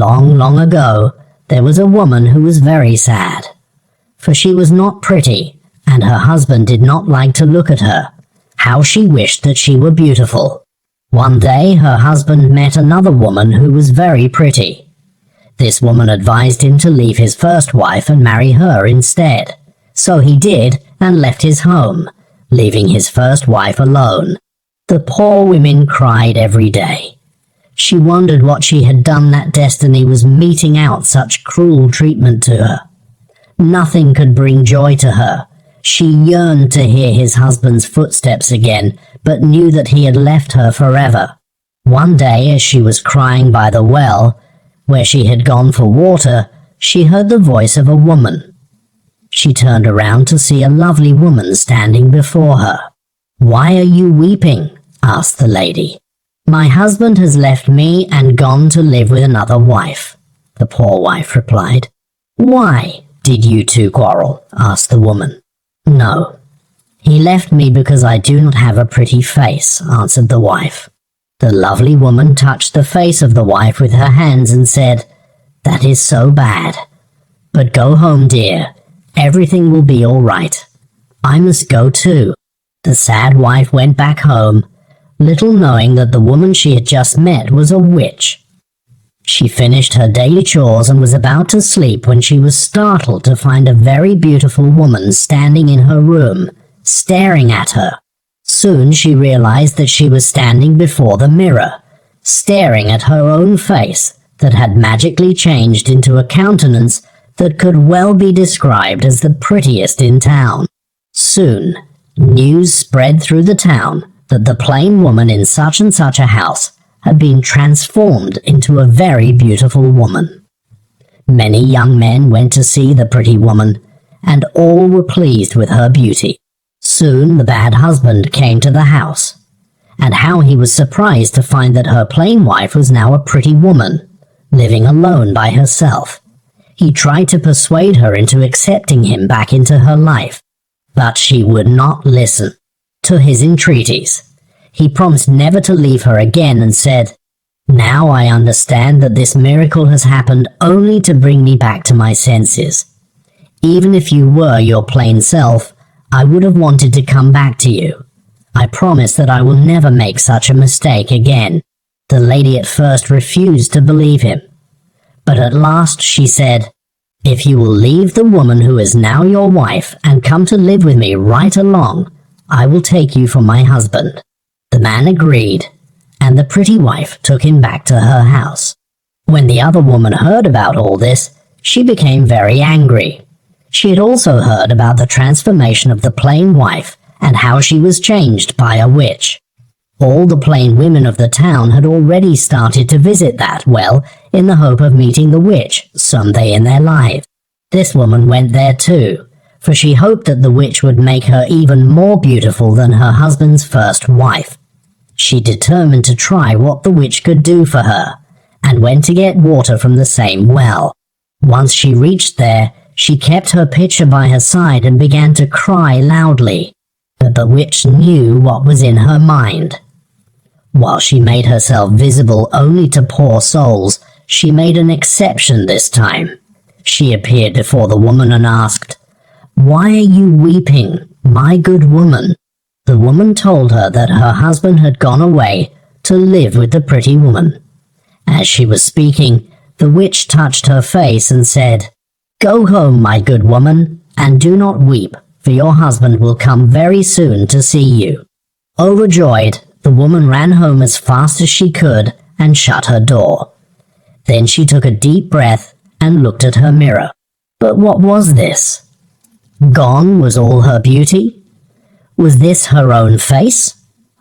Long, long ago, there was a woman who was very sad, for she was not pretty, and her husband did not like to look at her. How she wished that she were beautiful. One day, her husband met another woman who was very pretty. This woman advised him to leave his first wife and marry her instead. So he did, and left his home, leaving his first wife alone. The poor woman cried every day. She wondered what she had done that destiny was meting out such cruel treatment to her. Nothing could bring joy to her. She yearned to hear his husband's footsteps again, but knew that he had left her forever. One day, as she was crying by the well, where she had gone for water, she heard the voice of a woman. She turned around to see a lovely woman standing before her. "Why are you weeping?" asked the lady. "My husband has left me and gone to live with another wife," the poor wife replied. "Why did you two quarrel?" asked the woman. "No, he left me because I do not have a pretty face," answered the wife. The lovely woman touched the face of the wife with her hands and said, "That is so bad. But go home, dear. Everything will be all right. I must go too." The sad wife went back home, little knowing that the woman she had just met was a witch. She finished her daily chores and was about to sleep when she was startled to find a very beautiful woman standing in her room, staring at her. Soon she realized that she was standing before the mirror, staring at her own face that had magically changed into a countenance that could well be described as the prettiest in town. Soon, news spread through the town that the plain woman in such and such a house had been transformed into a very beautiful woman. Many young men went to see the pretty woman, and all were pleased with her beauty. Soon the bad husband came to the house, and how he was surprised to find that her plain wife was now a pretty woman, living alone by herself. He tried to persuade her into accepting him back into her life, but she would not listen to his entreaties. He promised never to leave her again and said, "Now I understand that this miracle has happened only to bring me back to my senses. Even if you were your plain self, I would have wanted to come back to you. I promise that I will never make such a mistake again." The lady at first refused to believe him, but at last she said, "If you will leave the woman who is now your wife and come to live with me right along, I will take you for my husband." The man agreed, and the pretty wife took him back to her house. When the other woman heard about all this, she became very angry. She had also heard about the transformation of the plain wife and how she was changed by a witch. All the plain women of the town had already started to visit that well in the hope of meeting the witch someday in their lives. This woman went there too, for she hoped that the witch would make her even more beautiful than her husband's first wife. She determined to try what the witch could do for her, and went to get water from the same well. Once she reached there, she kept her pitcher by her side and began to cry loudly, but the witch knew what was in her mind. While she made herself visible only to poor souls, she made an exception this time. She appeared before the woman and asked, "Why are you weeping, my good woman?" The woman told her that her husband had gone away to live with the pretty woman. As she was speaking, the witch touched her face and said, "Go home, my good woman, and do not weep, for your husband will come very soon to see you." Overjoyed, the woman ran home as fast as she could and shut her door. Then she took a deep breath and looked at her mirror. But what was this? Gone was all her beauty? Was this her own face?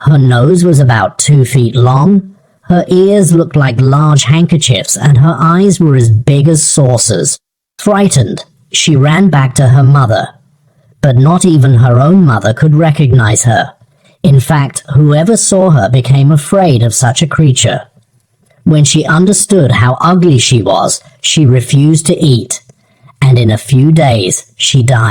Her nose was about 2 feet long, her ears looked like large handkerchiefs, and her eyes were as big as saucers. Frightened, she ran back to her mother, but not even her own mother could recognize her. In fact, whoever saw her became afraid of such a creature. When she understood how ugly she was, she refused to eat, and in a few days she died.